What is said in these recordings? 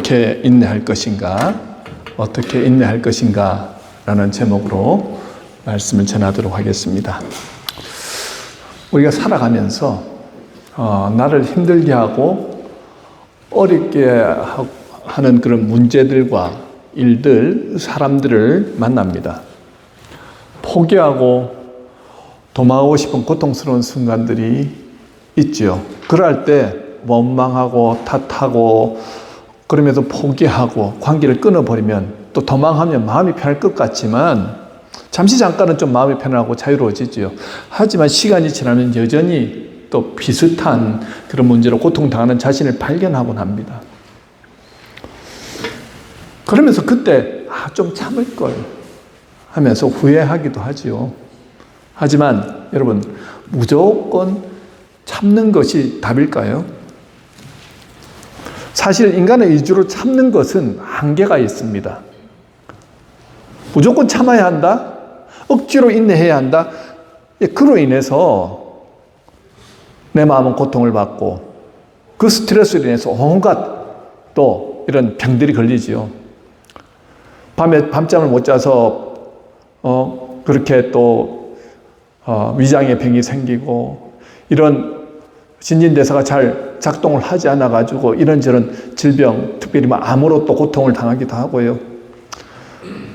어떻게 인내할 것인가? 어떻게 인내할 것인가? 라는 제목으로 말씀을 전하도록 하겠습니다. 우리가 살아가면서 나를 힘들게 하고 어렵게 하는 그런 문제들과 일들, 사람들을 만납니다. 포기하고 도망하고 싶은 고통스러운 순간들이 있죠. 그럴 때 원망하고 탓하고 그러면서 포기하고 관계를 끊어버리면 또 도망하면 마음이 편할 것 같지만 잠시 잠깐은 좀 마음이 편하고 자유로워지죠. 하지만 시간이 지나면 여전히 또 비슷한 그런 문제로 고통당하는 자신을 발견하곤 합니다. 그러면서 그때 좀 참을 걸 하면서 후회하기도 하지요. 하지만 여러분, 무조건 참는 것이 답일까요? 사실 인간의 의지로 참는 것은 한계가 있습니다. 무조건 참아야 한다? 억지로 인내해야 한다? 그로 인해서 내 마음은 고통을 받고 그 스트레스로 인해서 온갖 또 이런 병들이 걸리지요. 밤에 밤잠을 못 자서 그렇게 또 위장에 병이 생기고 이런 신진대사가 잘 작동을 하지 않아 가지고 이런저런 질병, 특별히 암으로 또 고통을 당하기도 하고요.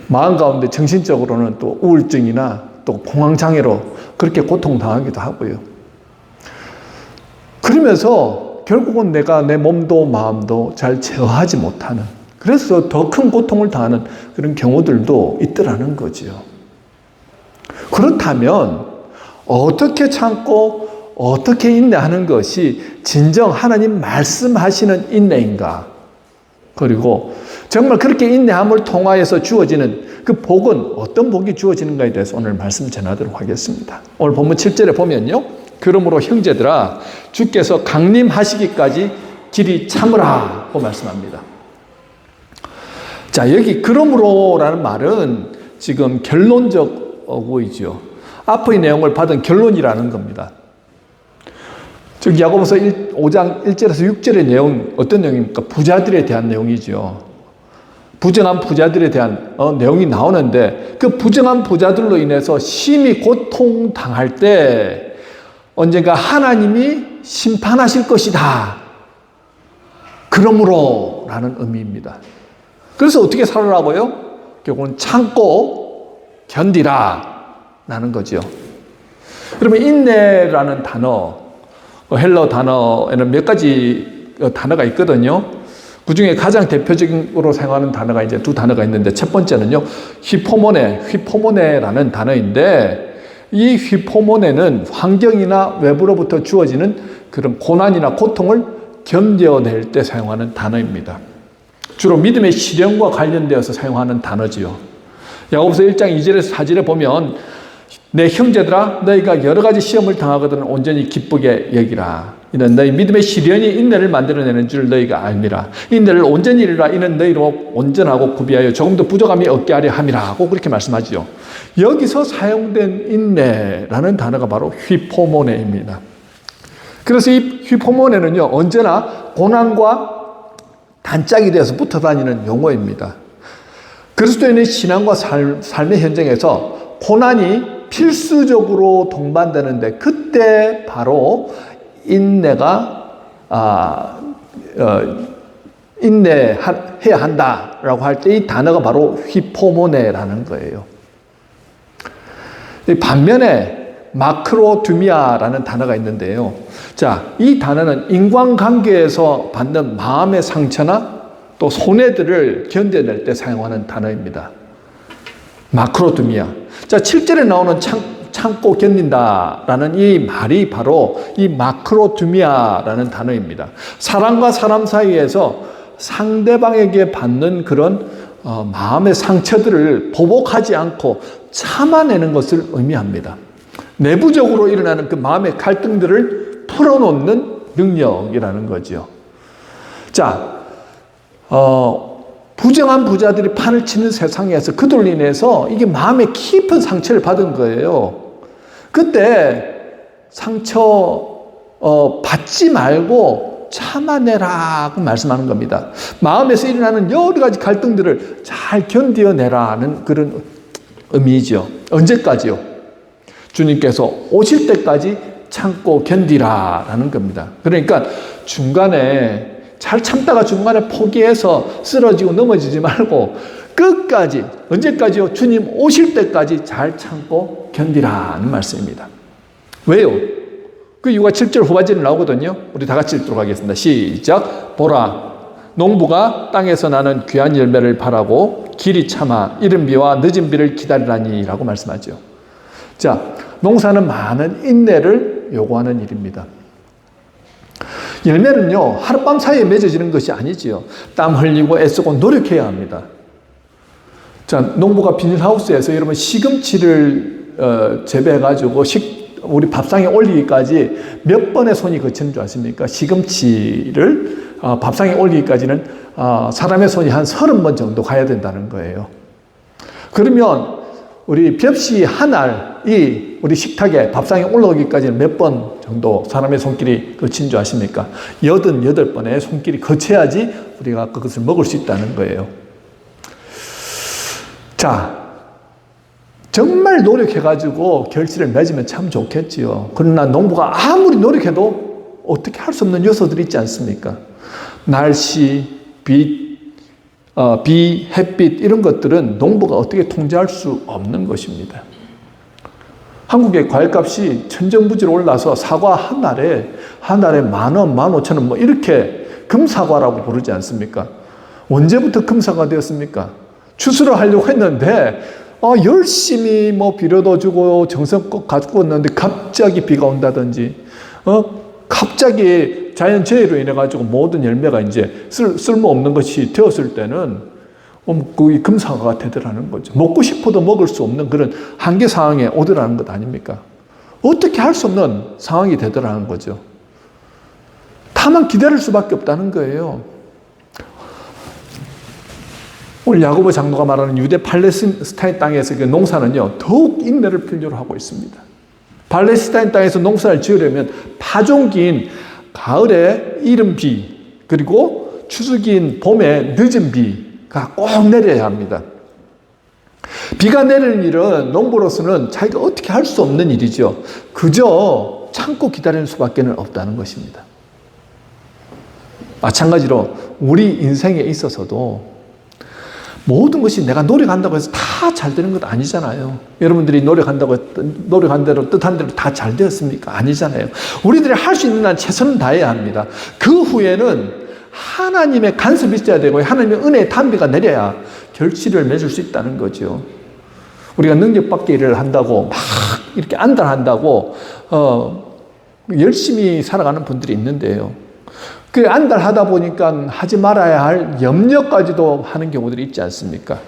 마음 가운데 정신적으로는 또 우울증이나 또 공황장애로 그렇게 고통당하기도 하고요. 그러면서 결국은 내가 내 몸도 마음도 잘 제어하지 못하는, 그래서 더 큰 고통을 당하는 그런 경우들도 있더라는 거죠. 그렇다면 어떻게 참고 어떻게 인내하는 것이 진정 하나님 말씀하시는 인내인가? 그리고 정말 그렇게 인내함을 통하여서 주어지는 그 복은 어떤 복이 주어지는가에 대해서 오늘 말씀 전하도록 하겠습니다. 오늘 본문 7절에 보면요. 그러므로 형제들아 주께서 강림하시기까지 길이 참으라고 말씀합니다. 자, 여기 그러므로라는 말은 지금 결론적 어구이죠. 앞의 내용을 받은 결론이라는 겁니다. 즉 야고보서 5장 1절에서 6절의 내용 어떤 내용입니까? 부자들에 대한 내용이죠. 부정한 부자들에 대한 내용이 나오는데 그 부정한 부자들로 인해서 심히 고통당할 때 언젠가 하나님이 심판하실 것이다. 그러므로 라는 의미입니다. 그래서 어떻게 살아라고요? 결국은 참고 견디라 라는 거죠. 그러면 인내라는 단어, 헬러 단어에는 몇 가지 단어가 있거든요. 그 중에 가장 대표적으로 사용하는 단어가 이제 두 단어가 있는데 첫 번째는요, 휘포모네라는 단어인데 이 휘포모네는 환경이나 외부로부터 주어지는 그런 고난이나 고통을 견뎌낼 때 사용하는 단어입니다. 주로 믿음의 실현과 관련되어서 사용하는 단어지요. 야고보서 1장 2절에서 4절에 보면 내 형제들아 너희가 여러 가지 시험을 당하거든 온전히 기쁘게 여기라. 이는 너희 믿음의 시련이 인내를 만들어내는 줄 너희가 알미라. 인내를 온전히 이루라. 이는 너희로 온전하고 구비하여 조금도 부족함이 없게 하려 함이라고 그렇게 말씀하지요. 여기서 사용된 인내라는 단어가 바로 휘포모네입니다. 그래서 이 휘포모네는요 언제나 고난과 단짝이 되어서 붙어 다니는 용어입니다. 그리스도인의 신앙과 삶의 현장에서 고난이 필수적으로 동반되는데 그때 바로 인내가 인내해야 한다라고 할 때 이 단어가 바로 휘포모네라는 거예요. 반면에 마크로두미아라는 단어가 있는데요. 자, 이 단어는 인간관계에서 받는 마음의 상처나 또 손해들을 견뎌낼 때 사용하는 단어입니다. 마크로두미아. 자, 7절에 나오는 참고 견딘다라는 이 말이 바로 이 마크로두미아라는 단어입니다. 사람과 사람 사이에서 상대방에게 받는 그런 마음의 상처들을 보복하지 않고 참아내는 것을 의미합니다. 내부적으로 일어나는 그 마음의 갈등들을 풀어놓는 능력이라는 거죠. 자, 부정한 부자들이 판을 치는 세상에서 그들로 인해서 이게 마음에 깊은 상처를 받은 거예요. 그때 상처 받지 말고 참아내라고 말씀하는 겁니다. 마음에서 일어나는 여러 가지 갈등들을 잘 견뎌내라는 그런 의미죠. 언제까지요? 주님께서 오실 때까지 참고 견디라라는 겁니다. 그러니까 중간에 잘 참다가 중간에 포기해서 쓰러지고 넘어지지 말고 끝까지, 언제까지요? 주님 오실 때까지 잘 참고 견디라는 말씀입니다. 왜요? 그 이유가 7절 후반절에 나오거든요. 우리 다 같이 읽도록 하겠습니다. 시작. 보라, 농부가 땅에서 나는 귀한 열매를 바라고 길이 참아 이른 비와 늦은 비를 기다리라니 라고 말씀하죠. 자, 농사는 많은 인내를 요구하는 일입니다. 열매는요, 하룻밤 사이에 맺어지는 것이 아니지요. 땀 흘리고 애쓰고 노력해야 합니다. 자, 농부가 비닐하우스에서 여러분 시금치를 재배해가지고 우리 밥상에 올리기까지 몇 번의 손이 거치는 줄 아십니까? 시금치를 밥상에 올리기까지는 사람의 손이 한 30번 정도 가야 된다는 거예요. 그러면 우리 벽시 하나이 우리 식탁에 밥상에 올라오기까지는 몇 번 정도 사람의 손길이 거친 줄 아십니까? 88번의 손길이 거쳐야지 우리가 그것을 먹을 수 있다는 거예요. 자, 정말 노력해가지고 결실을 맺으면 참 좋겠지요. 그러나 농부가 아무리 노력해도 어떻게 할 수 없는 요소들이 있지 않습니까? 날씨, 비, 햇빛 이런 것들은 농부가 어떻게 통제할 수 없는 것입니다. 한국의 과일값이 천정부지로 올라서 사과 한 알에 10,000원, 15,000원 뭐 이렇게 금사과라고 부르지 않습니까? 언제부터 금사과 되었습니까? 추수를 하려고 했는데 열심히 뭐 비료도 주고 정성껏 가지고 왔는데 갑자기 비가 온다든지 갑자기 자연재해로 인해 가지고 모든 열매가 이제 쓸모없는 것이 되었을 때는 거의 금사과가 되더라는 거죠. 먹고 싶어도 먹을 수 없는 그런 한계 상황에 오더라는 것 아닙니까? 어떻게 할 수 없는 상황이 되더라는 거죠. 다만 기다릴 수밖에 없다는 거예요. 오늘 야고보 장로가 말하는 유대 팔레스타인 땅에서 그 농사는요, 더욱 인내를 필요로 하고 있습니다. 팔레스타인 땅에서 농사를 지으려면 파종기인 가을에 이른 비, 그리고 추수기인 봄에 늦은 비가 꼭 내려야 합니다. 비가 내리는 일은 농부로서는 자기가 어떻게 할 수 없는 일이죠. 그저 참고 기다리는 수밖에 없다는 것입니다. 마찬가지로 우리 인생에 있어서도 모든 것이 내가 노력한다고 해서 다 잘 되는 것 아니잖아요. 여러분들이 노력한 대로 뜻한 대로 다 잘 되었습니까? 아니잖아요. 우리들이 할 수 있는 한 최선을 다해야 합니다. 그 후에는 하나님의 간섭이 있어야 되고 하나님의 은혜의 담비가 내려야 결실을 맺을 수 있다는 거죠. 우리가 능력 밖의 일을 한다고 막 이렇게 안달한다고 열심히 살아가는 분들이 있는데요. 그 안달하다 보니까 하지 말아야 할 염려까지도 하는 경우들이 있지 않습니까?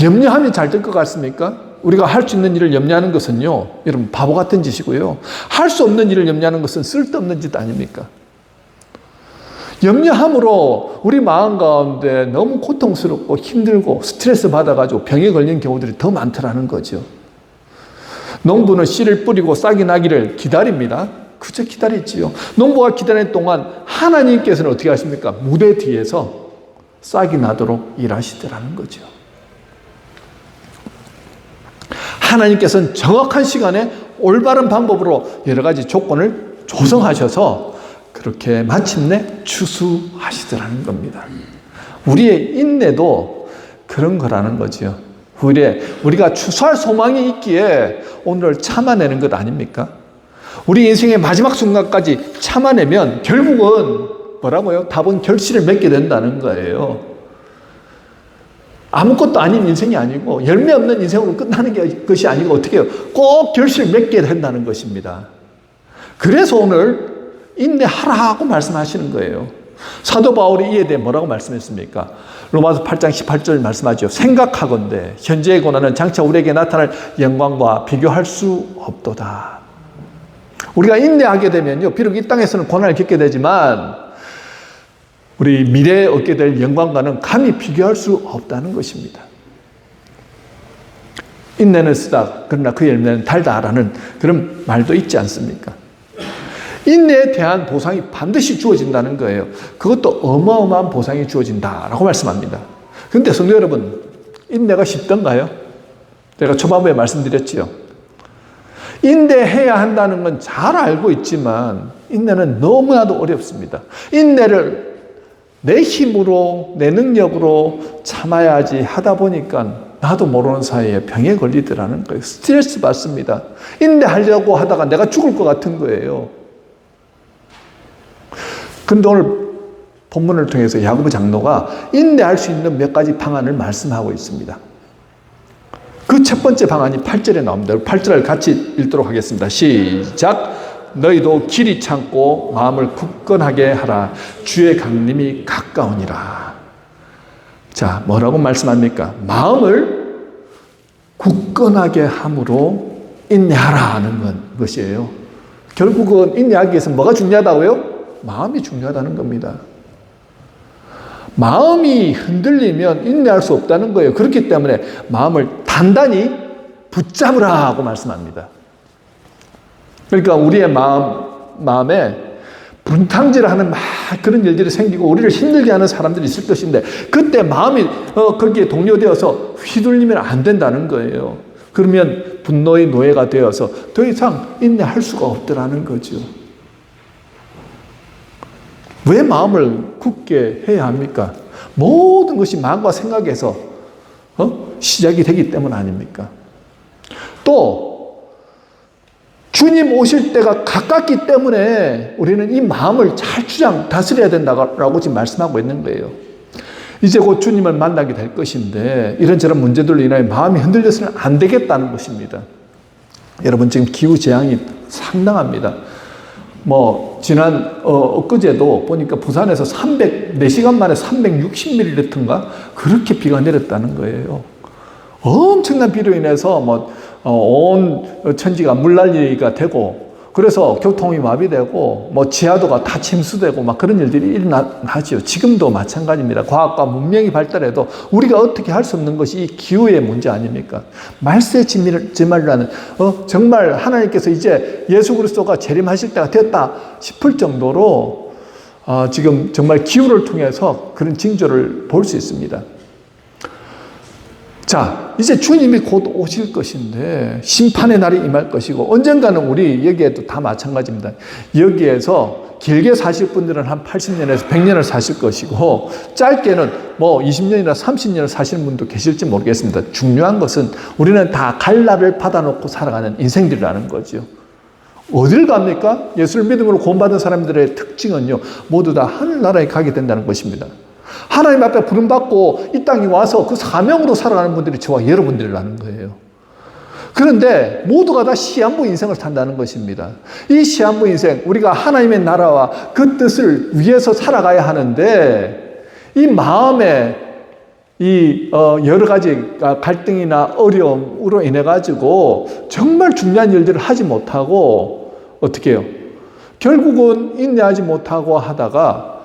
염려하면 잘 될 것 같습니까? 우리가 할 수 있는 일을 염려하는 것은요, 여러분 바보 같은 짓이고요. 할 수 없는 일을 염려하는 것은 쓸데없는 짓 아닙니까? 염려함으로 우리 마음 가운데 너무 고통스럽고 힘들고 스트레스 받아가지고 병에 걸린 경우들이 더 많더라는 거죠. 농부는 씨를 뿌리고 싹이 나기를 기다립니다. 그저 기다렸지요. 농부가 기다리는 동안 하나님께서는 어떻게 하십니까? 무대 뒤에서 싹이 나도록 일하시더라는 거죠. 하나님께서는 정확한 시간에 올바른 방법으로 여러 가지 조건을 조성하셔서 그렇게 마침내 추수하시더라는 겁니다. 우리의 인내도 그런 거라는 거죠. 우리가 추수할 소망이 있기에 오늘 참아내는 것 아닙니까? 우리 인생의 마지막 순간까지 참아내면 결국은 뭐라고요? 답은 결실을 맺게 된다는 거예요. 아무것도 아닌 인생이 아니고 열매 없는 인생으로 끝나는 것이 아니고 어떻게 해요? 꼭 결실을 맺게 된다는 것입니다. 그래서 오늘 인내하라고 말씀하시는 거예요. 사도 바울이 이에 대해 뭐라고 말씀했습니까? 로마서 8장 18절 말씀하죠. 생각하건대 현재의 고난은 장차 우리에게 나타날 영광과 비교할 수 없도다. 우리가 인내하게 되면요, 비록 이 땅에서는 고난을 겪게 되지만 우리 미래에 얻게 될 영광과는 감히 비교할 수 없다는 것입니다. 인내는 쓰다 그러나 그 열매는 달다라는 그런 말도 있지 않습니까? 인내에 대한 보상이 반드시 주어진다는 거예요. 그것도 어마어마한 보상이 주어진다라고 말씀합니다. 그런데 성도 여러분, 인내가 쉽던가요? 제가 초반부에 말씀드렸지요. 인내해야 한다는 건 잘 알고 있지만 인내는 너무나도 어렵습니다. 인내를 내 힘으로, 내 능력으로 참아야지 하다 보니까 나도 모르는 사이에 병에 걸리더라는 거예요. 스트레스 받습니다. 인내하려고 하다가 내가 죽을 것 같은 거예요. 근데 오늘 본문을 통해서 야고보 장로가 인내할 수 있는 몇 가지 방안을 말씀하고 있습니다. 그 첫 번째 방안이 8절에 나옵니다. 8절을 같이 읽도록 하겠습니다. 시작. 너희도 길이 참고 마음을 굳건하게 하라. 주의 강림이 가까우니라. 자, 뭐라고 말씀합니까? 마음을 굳건하게 함으로 인내하라는 것이에요. 결국은 인내하기 위해서 뭐가 중요하다고요? 마음이 중요하다는 겁니다. 마음이 흔들리면 인내할 수 없다는 거예요. 그렇기 때문에 마음을 단단히 붙잡으라고 말씀합니다. 그러니까 우리의 마음에 분탕질하는 막 그런 일들이 생기고 우리를 힘들게 하는 사람들이 있을 것인데 그때 마음이 거기에 동요되어서 휘둘리면 안 된다는 거예요. 그러면 분노의 노예가 되어서 더 이상 인내할 수가 없더라는 거죠. 왜 마음을 굳게 해야 합니까? 모든 것이 마음과 생각에서 시작이 되기 때문 아닙니까? 또 주님 오실 때가 가깝기 때문에 우리는 이 마음을 잘 다스려야 된다고 지금 말씀하고 있는 거예요. 이제 곧 주님을 만나게 될 것인데 이런저런 문제들로 인하여 마음이 흔들려서는 안 되겠다는 것입니다. 여러분 지금 기후재앙이 상당합니다. 지난 엊그제도 보니까 부산에서 4시간 만에 360ml인가 그렇게 비가 내렸다는 거예요. 엄청난 비로 인해서 온 천지가 물난리가 되고 그래서 교통이 마비되고 지하도가 다 침수되고 막 그런 일들이 일어나죠. 지금도 마찬가지입니다. 과학과 문명이 발달해도 우리가 어떻게 할 수 없는 것이 이 기후의 문제 아닙니까? 말세지말이라는 정말 하나님께서 이제 예수 그리스도가 재림하실 때가 됐다 싶을 정도로 지금 정말 기후를 통해서 그런 징조를 볼 수 있습니다. 자, 이제 주님이 곧 오실 것인데 심판의 날이 임할 것이고 언젠가는 우리 여기에도 다 마찬가지입니다. 여기에서 길게 사실 분들은 한 80년에서 100년을 사실 것이고 짧게는 20년이나 30년을 사시는 분도 계실지 모르겠습니다. 중요한 것은 우리는 다 갈 날을 받아놓고 살아가는 인생들이라는 거죠. 어딜 갑니까? 예수를 믿음으로 구원받은 사람들의 특징은요, 모두 다 하늘나라에 가게 된다는 것입니다. 하나님 앞에 부름받고 이 땅에 와서 그 사명으로 살아가는 분들이 저와 여러분들이라는 거예요. 그런데 모두가 다 시한부 인생을 산다는 것입니다. 이 시한부 인생, 우리가 하나님의 나라와 그 뜻을 위해서 살아가야 하는데 이 마음에 이 여러 가지 갈등이나 어려움으로 인해 가지고 정말 중요한 일들을 하지 못하고 어떻게 해요? 결국은 인내하지 못하고 하다가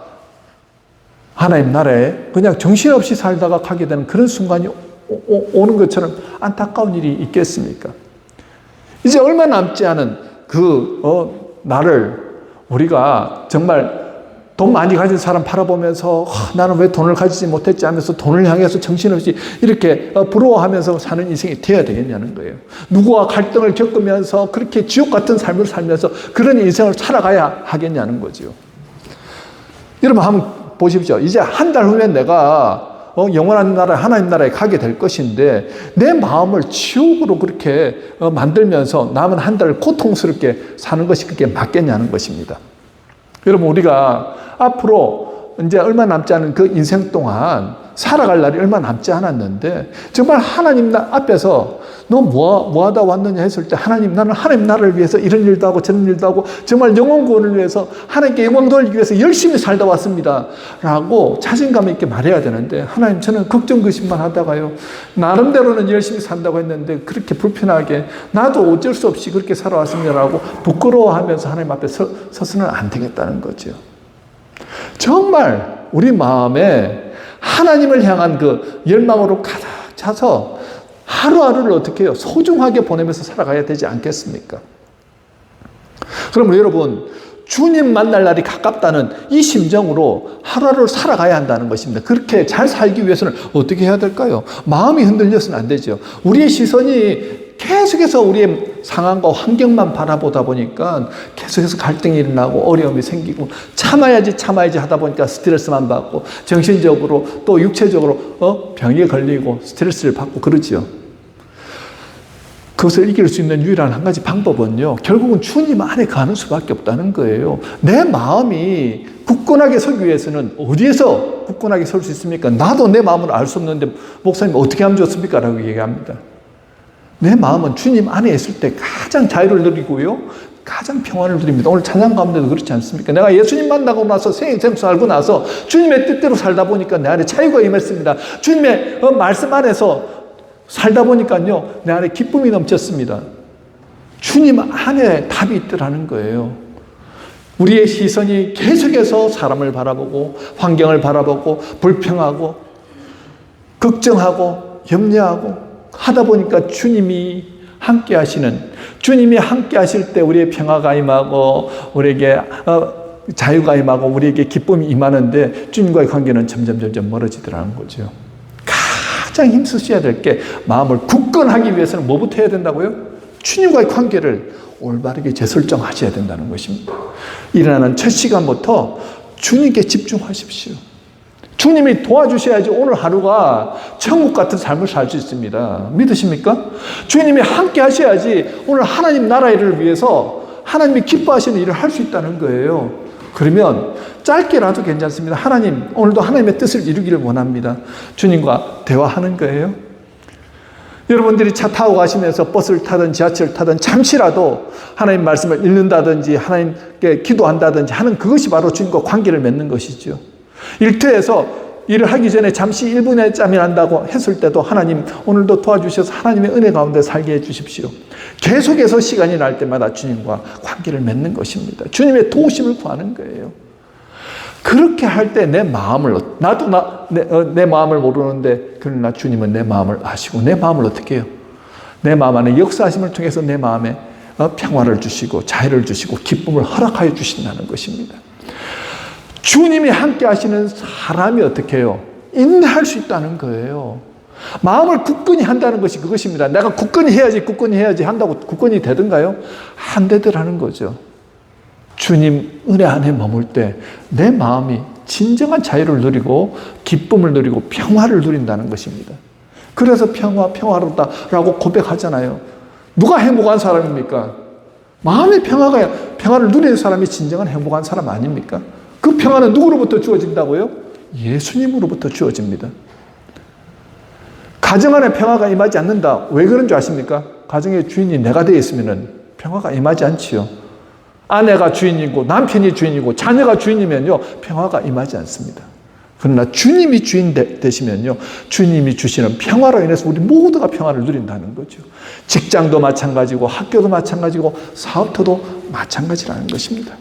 하나님 나라에 그냥 정신없이 살다가 가게 되는 그런 순간이 오는 것처럼 안타까운 일이 있겠습니까? 이제 얼마 남지 않은 날을 우리가 정말 돈 많이 가진 사람 바라보면서 나는 왜 돈을 가지지 못했지 하면서 돈을 향해서 정신없이 이렇게 부러워하면서 사는 인생이 되어야 되겠냐는 거예요. 누구와 갈등을 겪으면서 그렇게 지옥 같은 삶을 살면서 그런 인생을 살아가야 하겠냐는 거죠. 여러분 한번 보십시오. 이제 한 달 후면 내가 영원한 나라, 하나님 나라에 가게 될 것인데 내 마음을 지옥으로 그렇게 만들면서 남은 한 달을 고통스럽게 사는 것이 그게 맞겠냐는 것입니다. 여러분 우리가 앞으로 이제 얼마 남지 않은 그 인생 동안 살아갈 날이 얼마 남지 않았는데 정말 하나님 앞에서 너 뭐 하다 왔느냐 했을 때 하나님 나는 하나님 나라를 위해서 이런 일도 하고 저런 일도 하고 정말 영혼 구원을 위해서 하나님께 영광 돌리기 위해서 열심히 살다 왔습니다 라고 자신감 있게 말해야 되는데 하나님 저는 걱정거심만 하다가요 나름대로는 열심히 산다고 했는데 그렇게 불편하게 나도 어쩔 수 없이 그렇게 살아왔습니다 라고 부끄러워하면서 하나님 앞에 서서는 안 되겠다는 거죠. 정말 우리 마음에 하나님을 향한 그 열망으로 가득 차서 하루하루를 어떻게 해요? 소중하게 보내면서 살아가야 되지 않겠습니까? 그러면 여러분 주님 만날 날이 가깝다는 이 심정으로 하루하루를 살아가야 한다는 것입니다. 그렇게 잘 살기 위해서는 어떻게 해야 될까요? 마음이 흔들려서는 안 되죠. 우리의 시선이 계속해서 우리의 상황과 환경만 바라보다 보니까 계속해서 갈등이 일어나고 어려움이 생기고 참아야지 하다 보니까 스트레스만 받고 정신적으로 또 육체적으로 병에 걸리고 스트레스를 받고 그러죠. 그것을 이길 수 있는 유일한 한 가지 방법은요, 결국은 주님 안에 가는 수밖에 없다는 거예요. 내 마음이 굳건하게 서기 위해서는 어디에서 굳건하게 설 수 있습니까? 나도 내 마음을 알 수 없는데 목사님 어떻게 하면 좋습니까? 라고 얘기합니다. 내 마음은 주님 안에 있을 때 가장 자유를 누리고요, 가장 평안을 누립니다. 오늘 찬양 가운데도 그렇지 않습니까? 내가 예수님 만나고 나서 생수 알고 나서 주님의 뜻대로 살다 보니까 내 안에 자유가 임했습니다. 주님의 말씀 안에서 살다 보니까요, 내 안에 기쁨이 넘쳤습니다. 주님 안에 답이 있더라는 거예요. 우리의 시선이 계속해서 사람을 바라보고 환경을 바라보고 불평하고 걱정하고 염려하고 하다 보니까 주님이 함께 하실 때 우리의 평화가 임하고 우리에게 자유가 임하고 우리에게 기쁨이 임하는데 주님과의 관계는 점점 멀어지더라는 거죠. 가장 힘쓰셔야 될 게 마음을 굳건하기 위해서는 뭐부터 해야 된다고요? 주님과의 관계를 올바르게 재설정하셔야 된다는 것입니다. 일어나는 첫 시간부터 주님께 집중하십시오. 주님이 도와주셔야지 오늘 하루가 천국 같은 삶을 살 수 있습니다. 믿으십니까? 주님이 함께 하셔야지 오늘 하나님 나라 일을 위해서 하나님이 기뻐하시는 일을 할 수 있다는 거예요. 그러면 짧게라도 괜찮습니다. 하나님, 오늘도 하나님의 뜻을 이루기를 원합니다. 주님과 대화하는 거예요. 여러분들이 차 타고 가시면서 버스를 타든 지하철을 타든 잠시라도 하나님 말씀을 읽는다든지 하나님께 기도한다든지 하는 그것이 바로 주님과 관계를 맺는 것이죠. 일터에서 일을 하기 전에 잠시 1분의 짬이 난다고 했을 때도 하나님 오늘도 도와주셔서 하나님의 은혜 가운데 살게 해주십시오. 계속해서 시간이 날 때마다 주님과 관계를 맺는 것입니다. 주님의 도우심을 구하는 거예요. 그렇게 할 때 내 마음을, 나도 내 마음을 모르는데 그러나 주님은 내 마음을 아시고 내 마음을 어떻게 해요? 내 마음 안에 역사하심을 통해서 내 마음에 평화를 주시고 자유를 주시고 기쁨을 허락하여 주신다는 것입니다. 주님이 함께 하시는 사람이 어떻게 해요? 인내할 수 있다는 거예요. 마음을 굳건히 한다는 것이 그것입니다. 내가 굳건히 해야지 한다고 굳건히 되던가요? 안 되더라는 거죠. 주님 은혜 안에 머물 때 내 마음이 진정한 자유를 누리고 기쁨을 누리고 평화를 누린다는 것입니다. 그래서 평화롭다라고 고백하잖아요. 누가 행복한 사람입니까? 마음의 평화를 누리는 사람이 진정한 행복한 사람 아닙니까? 그 평화는 누구로부터 주어진다고요? 예수님으로부터 주어집니다. 가정 안에 평화가 임하지 않는다. 왜 그런 줄 아십니까? 가정의 주인이 내가 되어 있으면 평화가 임하지 않지요. 아내가 주인이고 남편이 주인이고 자녀가 주인이면요, 평화가 임하지 않습니다. 그러나 주님이 주인 되시면요, 주님이 주시는 평화로 인해서 우리 모두가 평화를 누린다는 거죠. 직장도 마찬가지고 학교도 마찬가지고 사업터도 마찬가지라는 것입니다.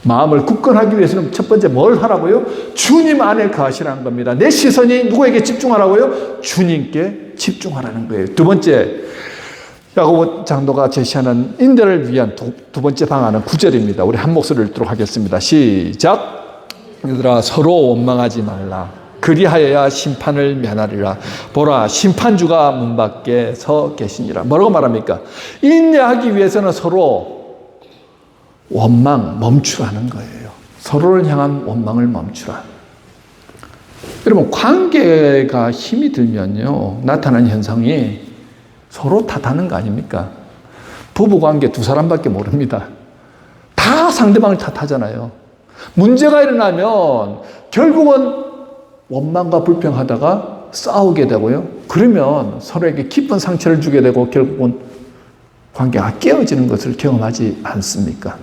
마음을 굳건하기 위해서는 첫 번째 뭘 하라고요? 주님 안에 거하시라는 겁니다. 내 시선이 누구에게 집중하라고요? 주님께 집중하라는 거예요. 두 번째, 야고보 장로가 제시하는 인내를 위한 두 번째 방안은 9절입니다. 우리 한 목소리를 읽도록 하겠습니다. 시작. 얘들아, 서로 원망하지 말라. 그리하여야 심판을 면하리라. 보라, 심판주가 문 밖에 서 계시니라. 뭐라고 말합니까? 인내하기 위해서는 서로 원망 멈추라는 거예요. 서로를 향한 원망을 멈추라. 여러분, 관계가 힘이 들면요, 나타나는 현상이 서로 탓하는 거 아닙니까? 부부관계 두 사람밖에 모릅니다. 다 상대방을 탓하잖아요. 문제가 일어나면 결국은 원망과 불평하다가 싸우게 되고요. 그러면 서로에게 깊은 상처를 주게 되고 결국은 관계가 깨어지는 것을 경험하지 않습니까?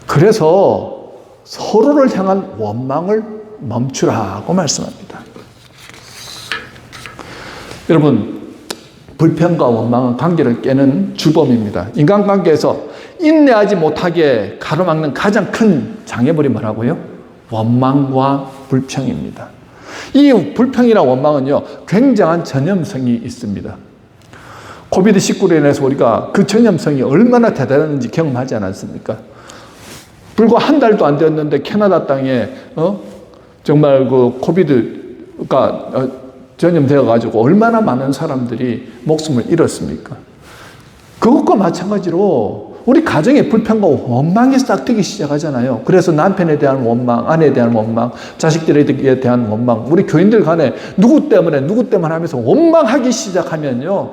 그래서 서로를 향한 원망을 멈추라고 말씀합니다. 여러분, 불평과 원망은 관계를 깨는 주범입니다. 인간관계에서 인내하지 못하게 가로막는 가장 큰 장애물이 뭐라고요? 원망과 불평입니다. 이 불평이나 원망은요, 굉장한 전염성이 있습니다. 코비드19로 인해서 우리가 그 전염성이 얼마나 대단한지 경험하지 않았습니까? 불과 한 달도 안 되었는데 캐나다 땅에 정말 그 코비드가 전염되어 가지고 얼마나 많은 사람들이 목숨을 잃었습니까? 그것과 마찬가지로 우리 가정의 불평과 원망이 싹트기 시작하잖아요. 그래서 남편에 대한 원망, 아내에 대한 원망, 자식들에 대한 원망, 우리 교인들 간에 누구 때문에 하면서 원망하기 시작하면요,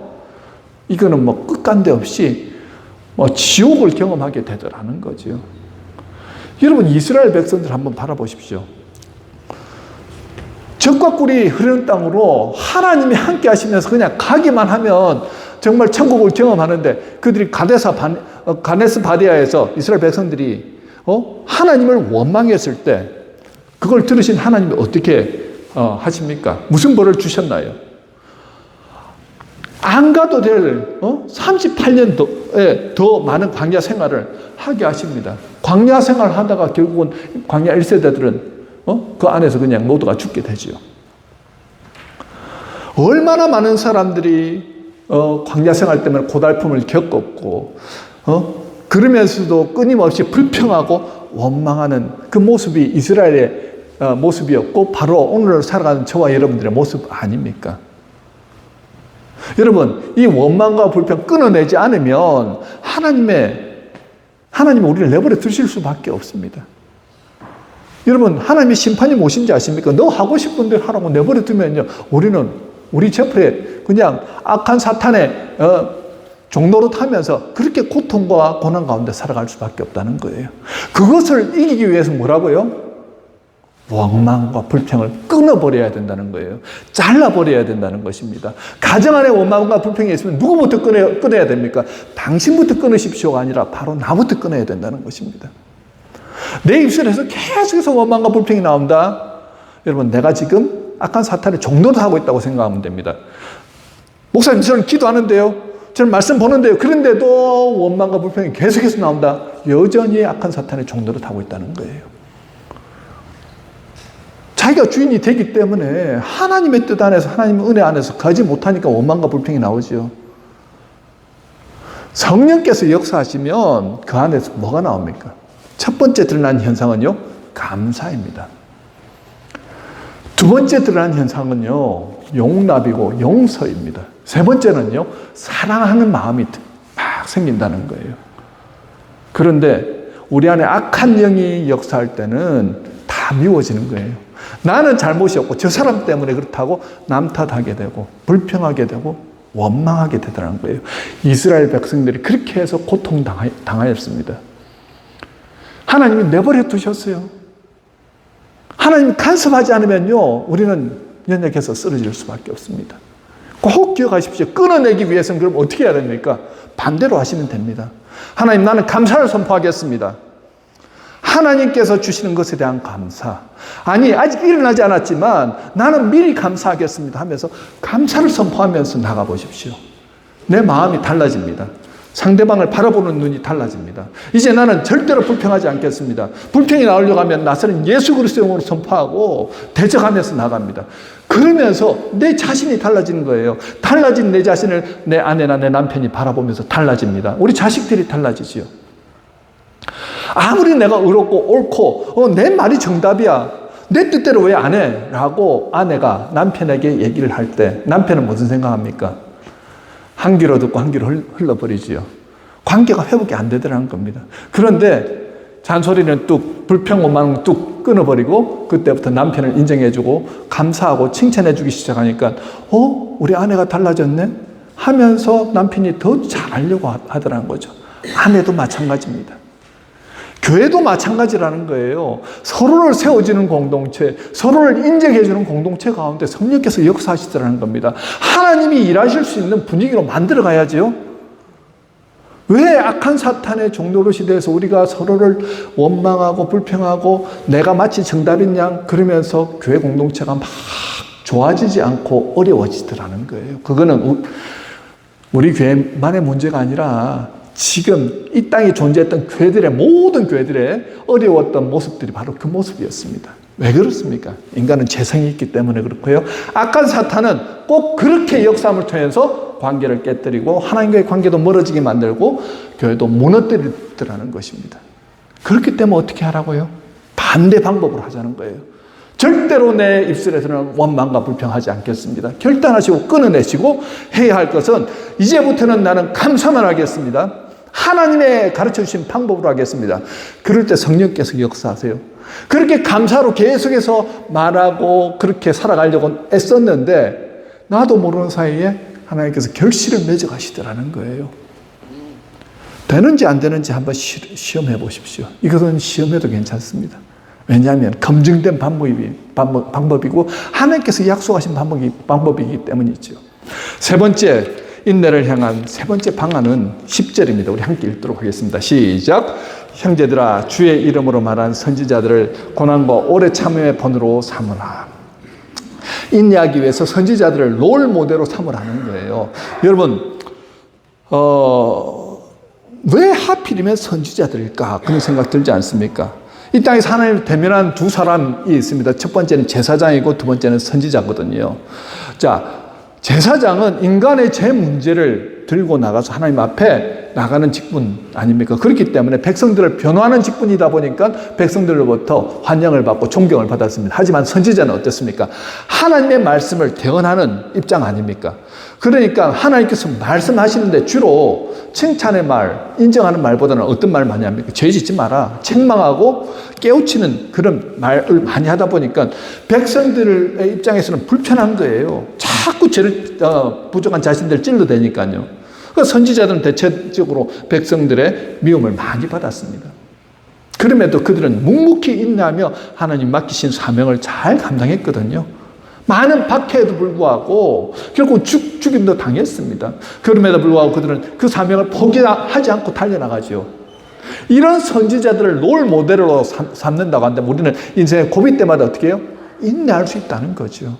이거는 뭐 끝간데 없이 지옥을 경험하게 되더라는 거죠. 여러분, 이스라엘 백성들 한번 바라보십시오. 적과 꿀이 흐르는 땅으로 하나님이 함께 하시면서 그냥 가기만 하면 정말 천국을 경험하는데, 그들이 가데스 바디아에서 이스라엘 백성들이 하나님을 원망했을 때 그걸 들으신 하나님이 어떻게 하십니까? 무슨 벌을 주셨나요? 안 가도 될 38년 더 많은 광야 생활을 하게 하십니다. 광야 생활을 하다가 결국은 광야 1세대들은 그 안에서 그냥 모두가 죽게 되죠. 얼마나 많은 사람들이 광야 생활 때문에 고달픔을 겪었고 그러면서도 끊임없이 불평하고 원망하는 그 모습이 이스라엘의 모습이었고, 바로 오늘 살아가는 저와 여러분들의 모습 아닙니까? 여러분, 이 원망과 불평 끊어내지 않으면 하나님은 우리를 내버려 두실 수밖에 없습니다. 여러분, 하나님의 심판이 무엇인지 아십니까? 너 하고 싶은 대로 하라고 내버려 두면요, 우리 저풀에 그냥 악한 사탄의 종로로 타면서 그렇게 고통과 고난 가운데 살아갈 수밖에 없다는 거예요. 그것을 이기기 위해서 뭐라고요? 원망과 불평을 끊어버려야 된다는 거예요. 잘라버려야 된다는 것입니다. 가정 안에 원망과 불평이 있으면 누구부터 끊어야 됩니까? 당신부터 끊으십시오가 아니라 바로 나부터 끊어야 된다는 것입니다. 내 입술에서 계속해서 원망과 불평이 나온다. 여러분, 내가 지금 악한 사탄의 종노릇 하고 있다고 생각하면 됩니다. 목사님, 저는 기도하는데요, 저는 말씀 보는데요, 그런데도 원망과 불평이 계속해서 나온다. 여전히 악한 사탄의 종노릇 하고 있다는 거예요. 자기가 주인이 되기 때문에 하나님의 뜻 안에서, 하나님의 은혜 안에서 가지 못하니까 원망과 불평이 나오죠. 성령께서 역사하시면 그 안에서 뭐가 나옵니까? 첫 번째 드러난 현상은요, 감사입니다. 두 번째 드러난 현상은요, 용납이고 용서입니다. 세 번째는요, 사랑하는 마음이 막 생긴다는 거예요. 그런데 우리 안에 악한 영이 역사할 때는 다 미워지는 거예요. 나는 잘못이 없고 저 사람 때문에 그렇다고 남 탓하게 되고 불평하게 되고 원망하게 되더라는 거예요. 이스라엘 백성들이 그렇게 해서 고통당하였습니다. 하나님이 내버려 두셨어요. 하나님이 간섭하지 않으면요, 우리는 연약해서 쓰러질 수밖에 없습니다. 꼭 기억하십시오. 끊어내기 위해서는 그럼 어떻게 해야 됩니까? 반대로 하시면 됩니다. 하나님, 나는 감사를 선포하겠습니다. 하나님께서 주시는 것에 대한 감사. 아니, 아직 일어나지 않았지만 나는 미리 감사하겠습니다 하면서 감사를 선포하면서 나가보십시오. 내 마음이 달라집니다. 상대방을 바라보는 눈이 달라집니다. 이제 나는 절대로 불평하지 않겠습니다. 불평이 나오려고 하면 나서는 예수 그리스도의 이름으로 선포하고 대적하면서 나갑니다. 그러면서 내 자신이 달라지는 거예요. 달라진 내 자신을 내 아내나 내 남편이 바라보면서 달라집니다. 우리 자식들이 달라지지요. 아무리 내가 의롭고 옳고 내 말이 정답이야, 내 뜻대로 왜 안 해? 라고 아내가 남편에게 얘기를 할 때 남편은 무슨 생각합니까? 한 귀로 듣고 한 귀로 흘러버리지요. 관계가 회복이 안 되더라는 겁니다. 그런데 잔소리는 뚝, 불평 원망은 뚝 끊어버리고 그때부터 남편을 인정해주고 감사하고 칭찬해주기 시작하니까 우리 아내가 달라졌네? 하면서 남편이 더 잘하려고 하더라는 거죠. 아내도 마찬가지입니다. 교회도 마찬가지라는 거예요. 서로를 세워주는 공동체, 서로를 인정해주는 공동체 가운데 성령께서 역사하시더라는 겁니다. 하나님이 일하실 수 있는 분위기로 만들어 가야죠. 왜 악한 사탄의 종노릇이 돼서 우리가 서로를 원망하고 불평하고 내가 마치 정답인 양 그러면서 교회 공동체가 막 좋아지지 않고 어려워지더라는 거예요. 그거는 우리 교회만의 문제가 아니라 지금 이 땅에 존재했던 교회들의 모든 교회들의 어려웠던 모습들이 바로 그 모습이었습니다. 왜 그렇습니까? 인간은 재성이 있기 때문에 그렇고요. 악한 사탄은 꼭 그렇게 역사함을 통해서 관계를 깨뜨리고 하나님과의 관계도 멀어지게 만들고 교회도 무너뜨리더라는 것입니다. 그렇기 때문에 어떻게 하라고요? 반대 방법으로 하자는 거예요. 절대로 내 입술에서는 원망과 불평하지 않겠습니다. 결단하시고 끊어내시고 해야 할 것은 이제부터는 나는 감사만 하겠습니다. 하나님의 가르쳐 주신 방법으로 하겠습니다. 그럴 때 성령께서 역사하세요. 그렇게 감사로 계속해서 말하고 그렇게 살아가려고 애썼는데 나도 모르는 사이에 하나님께서 결실을 맺어가시더라는 거예요. 되는지 안 되는지 한번 시험해 보십시오. 이것은 시험해도 괜찮습니다. 왜냐하면 검증된 방법이고 하나님께서 약속하신 방법이기 때문이죠. 세 번째, 인내를 향한 세 번째 방안은 10절입니다. 우리 함께 읽도록 하겠습니다. 시작. 형제들아, 주의 이름으로 말한 선지자들을 고난과 오래 참음의 본으로 삼으라. 인내하기 위해서 선지자들을 롤 모델로 삼으라는 거예요. 여러분, 왜 하필이면 선지자들일까? 그런 생각 들지 않습니까? 이 땅에서 하나님을 대면한 두 사람이 있습니다. 첫 번째는 제사장이고 두 번째는 선지자거든요. 자, 제사장은 인간의 제 문제를 들고 나가서 하나님 앞에 나가는 직분 아닙니까? 그렇기 때문에 백성들을 변호하는 직분이다 보니까 백성들로부터 환영을 받고 존경을 받았습니다. 하지만 선지자는 어떻습니까? 하나님의 말씀을 대언하는 입장 아닙니까? 그러니까 하나님께서 말씀하시는데 주로 칭찬의 말, 인정하는 말보다는 어떤 말을 많이 합니까? 죄 짓지 마라, 책망하고 깨우치는 그런 말을 많이 하다 보니까 백성들의 입장에서는 불편한 거예요. 자꾸 죄를 부족한 자신들 찔러대니까요. 그러니까 선지자들은 대체적으로 백성들의 미움을 많이 받았습니다. 그럼에도 그들은 묵묵히 인내하며 하나님 맡기신 사명을 잘 감당했거든요. 많은 박해에도 불구하고 결국 죽임도 당했습니다. 그럼에도 불구하고 그들은 그 사명을 포기하지 않고 달려나가죠. 이런 선지자들을 롤 모델로 삼는다고 하는데 우리는 인생의 고비 때마다 어떻게 해요? 인내할 수 있다는 거죠.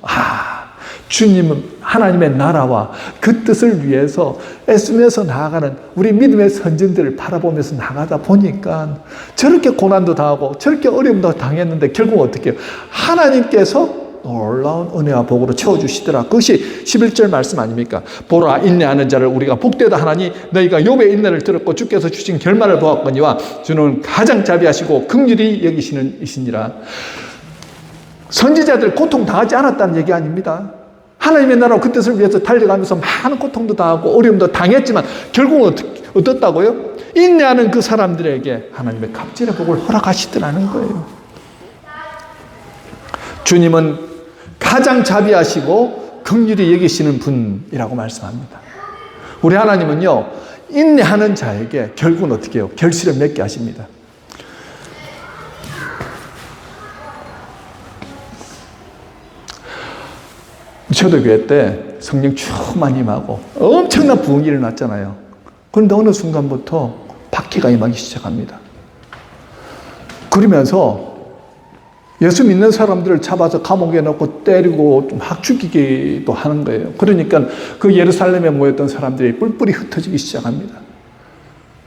주님은 하나님의 나라와 그 뜻을 위해서 애쓰면서 나아가는 우리 믿음의 선진들을 바라보면서 나가다 보니까 저렇게 고난도 당하고 저렇게 어려움도 당했는데 결국 어떻게 해요? 하나님께서 놀라운 은혜와 복으로 채워주시더라. 그것이 11절 말씀 아닙니까? 보라, 인내하는 자를 우리가 복되다 하나니 너희가 욥의 인내를 들었고 주께서 주신 결말을 보았거니와 주는 가장 자비하시고 긍휼히 여기시는 이시니라. 선지자들 고통 당하지 않았다는 얘기 아닙니다. 하나님의 나라 그 뜻을 위해서 달려가면서 많은 고통도 당하고 어려움도 당했지만 결국은 어떻다고요? 인내하는 그 사람들에게 하나님의 갑절의 복을 허락하시더라는 거예요. 주님은 가장 자비하시고 긍휼히 여기시는 분이라고 말씀합니다. 우리 하나님은요, 인내하는 자에게 결국은 어떻게 해요? 결실을 맺게 하십니다. 초대교회 때 성령 충만 임하고 엄청난 부흥이 일어났잖아요. 그런데 어느 순간부터 박해가 임하기 시작합니다. 그러면서 예수 믿는 사람들을 잡아서 감옥에 넣고 때리고 좀 학죽이기도 하는 거예요. 그러니까 그 예루살렘에 모였던 사람들이 뿔뿔이 흩어지기 시작합니다.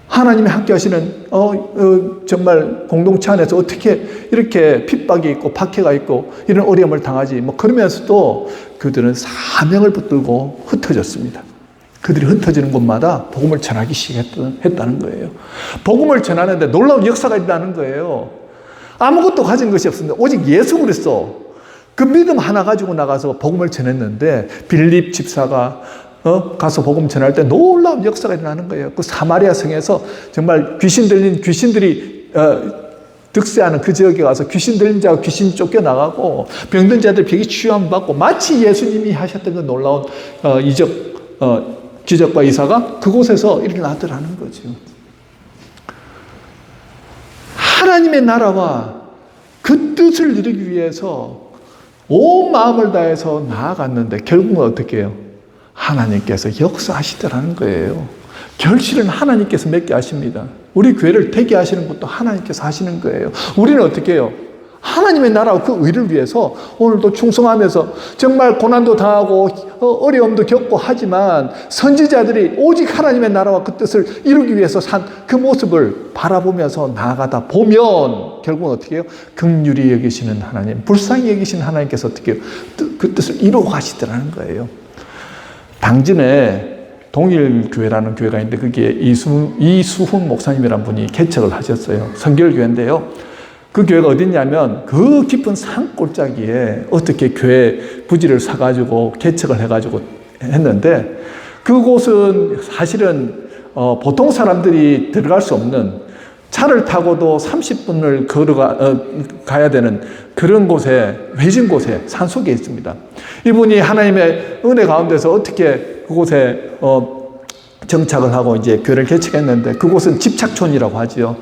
하나님이 함께 하시는 정말 공동체 안에서 어떻게 이렇게 핍박이 있고 박해가 있고 이런 어려움을 당하지 그러면서도 그들은 사명을 붙들고 흩어졌습니다. 그들이 흩어지는 곳마다 복음을 전하기 시작했다는 거예요. 복음을 전하는데 놀라운 역사가 있다는 거예요. 아무것도 가진 것이 없습니다. 오직 예수 그리스도 그 믿음 하나 가지고 나가서 복음을 전했는데 빌립 집사가 가서 복음 전할 때 놀라운 역사가 일어나는 거예요. 그 사마리아 성에서 정말 귀신들이 득세하는 그 지역에 가서 귀신 들린 자가 귀신 쫓겨나가고 병든 자들 병이 치유함 받고 마치 예수님이 하셨던 그 놀라운 기적과 이사가 그곳에서 일어나더라는 거죠. 하나님의 나라와 그 뜻을 이루기 위해서 온 마음을 다해서 나아갔는데 결국은 어떻게 해요? 하나님께서 역사하시더라는 거예요. 결실은 하나님께서 맺게 하십니다. 우리 교회를 되게 하시는 것도 하나님께서 하시는 거예요. 우리는 어떻게 해요? 하나님의 나라와 그 의를 위해서 오늘도 충성하면서 정말 고난도 당하고 어려움도 겪고 하지만 선지자들이 오직 하나님의 나라와 그 뜻을 이루기 위해서 산 그 모습을 바라보면서 나아가다 보면 결국은 어떻게 해요? 긍휼히 여기시는 하나님, 불쌍히 여기시는 하나님께서 어떻게 해요? 그 뜻을 이루어 가시더라는 거예요. 당진에 동일교회라는 교회가 있는데 거기에 이수훈 목사님이라는 분이 개척을 하셨어요. 성결교회인데요. 그 교회가 어딨냐면 그 깊은 산골짜기에 어떻게 교회 부지를 사가지고 개척을 해가지고 했는데 그곳은 사실은 보통 사람들이 들어갈 수 없는 차를 타고도 30분을 가야 되는 그런 곳에, 외진 곳에, 산속에 있습니다. 이분이 하나님의 은혜 가운데서 어떻게 그곳에 정착을 하고 이제 교회를 개척했는데 그곳은 집착촌이라고 하지요.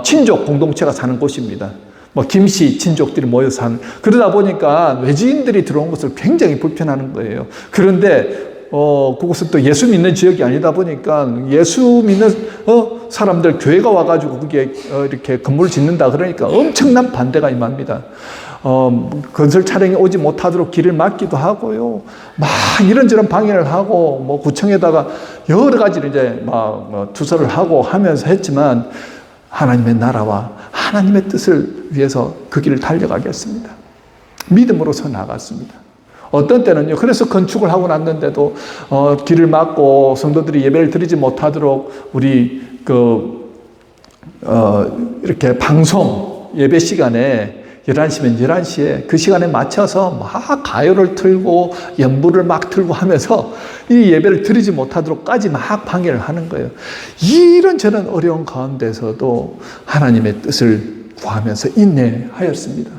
친족 공동체가 사는 곳입니다. 뭐 김씨 친족들이 모여 산. 그러다 보니까 외지인들이 들어온 것을 굉장히 불편하는 거예요. 그런데 그곳은 또 예수 믿는 지역이 아니다 보니까 예수 믿는 사람들 교회가 와가지고 그게 이렇게 건물을 짓는다 그러니까 엄청난 반대가 임합니다. 건설 차량이 오지 못하도록 길을 막기도 하고요. 막 이런저런 방해를 하고 뭐 구청에다가 여러 가지를 이제 막 투서를 하고 하면서 했지만 하나님의 나라와 하나님의 뜻을 위해서 그 길을 달려가겠습니다. 믿음으로서 나갔습니다. 어떤 때는요, 그래서 건축을 하고 났는데도, 길을 막고 성도들이 예배를 드리지 못하도록 우리, 이렇게 방송, 예배 시간에 11시면 11시에 그 시간에 맞춰서 막 가요를 틀고 연부를 막 틀고 하면서 이 예배를 드리지 못하도록까지 막 방해를 하는 거예요. 이런저런 어려운 가운데서도 하나님의 뜻을 구하면서 인내하였습니다.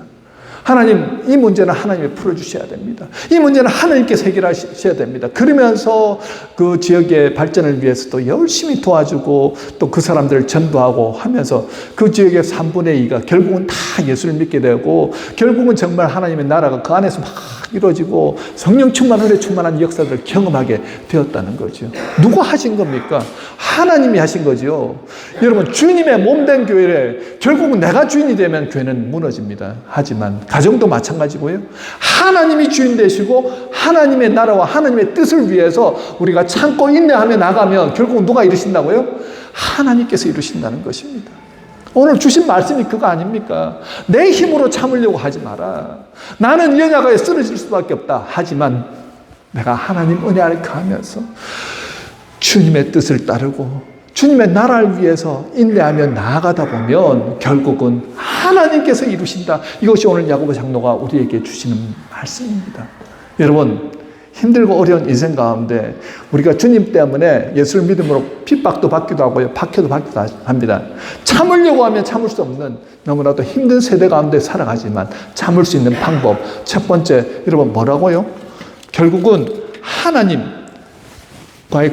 하나님, 이 문제는 하나님이 풀어주셔야 됩니다. 이 문제는 하나님께서 해결하셔야 됩니다. 그러면서 그 지역의 발전을 위해서도 열심히 도와주고 또 그 사람들을 전도하고 하면서 그 지역의 3분의 2가 결국은 다 예수를 믿게 되고 결국은 정말 하나님의 나라가 그 안에서 막 이루어지고 성령 충만, 은혜 충만한 역사들을 경험하게 되었다는 거죠. 누가 하신 겁니까? 하나님이 하신 거죠. 여러분, 주님의 몸된 교회에 결국은 내가 주인이 되면 교회는 무너집니다. 하지만 가정도 마찬가지고요. 하나님이 주인 되시고 하나님의 나라와 하나님의 뜻을 위해서 우리가 참고 인내하며 나가면 결국은 누가 이루신다고요? 하나님께서 이루신다는 것입니다. 오늘 주신 말씀이 그거 아닙니까? 내 힘으로 참으려고 하지 마라. 나는 연약하게 쓰러질 수밖에 없다. 하지만 내가 하나님 은혜 아래 가면서 주님의 뜻을 따르고 주님의 나라를 위해서 인내하며 나아가다 보면 결국은 하나님께서 이루신다. 이것이 오늘 야고보 장로가 우리에게 주시는 말씀입니다. 여러분, 힘들고 어려운 인생 가운데 우리가 주님 때문에 예수를 믿음으로 핍박도 받기도 하고요, 박해도 받기도 합니다. 참으려고 하면 참을 수 없는 너무나도 힘든 세대 가운데 살아가지만 참을 수 있는 방법, 첫 번째, 여러분 뭐라고요? 결국은 하나님과의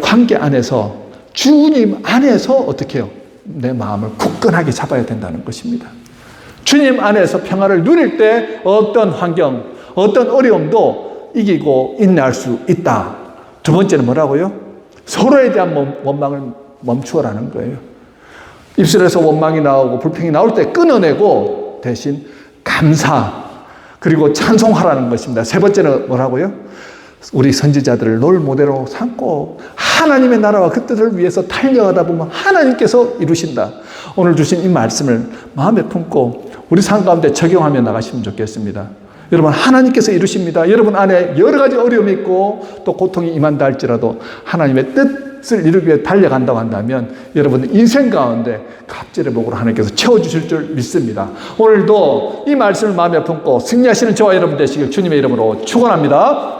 관계 안에서, 주님 안에서 어떻게 해요? 내 마음을 굳건하게 잡아야 된다는 것입니다. 주님 안에서 평화를 누릴 때 어떤 환경, 어떤 어려움도 이기고 인내할 수 있다. 두 번째는 뭐라고요? 서로에 대한 원망을 멈추어라는 거예요. 입술에서 원망이 나오고 불평이 나올 때 끊어내고 대신 감사 그리고 찬송하라는 것입니다. 세 번째는 뭐라고요? 우리 선지자들을 롤 모델로 삼고 하나님의 나라와 그 뜻을 위해서 달려가다 보면 하나님께서 이루신다. 오늘 주신 이 말씀을 마음에 품고 우리 삶 가운데 적용하며 나가시면 좋겠습니다. 여러분, 하나님께서 이루십니다. 여러분 안에 여러 가지 어려움이 있고 또 고통이 임한다 할지라도 하나님의 뜻을 이루기 위해 달려간다고 한다면 여러분 인생 가운데 갑절의 복으로 하나님께서 채워주실 줄 믿습니다. 오늘도 이 말씀을 마음에 품고 승리하시는 저와 여러분 되시길 주님의 이름으로 축원합니다.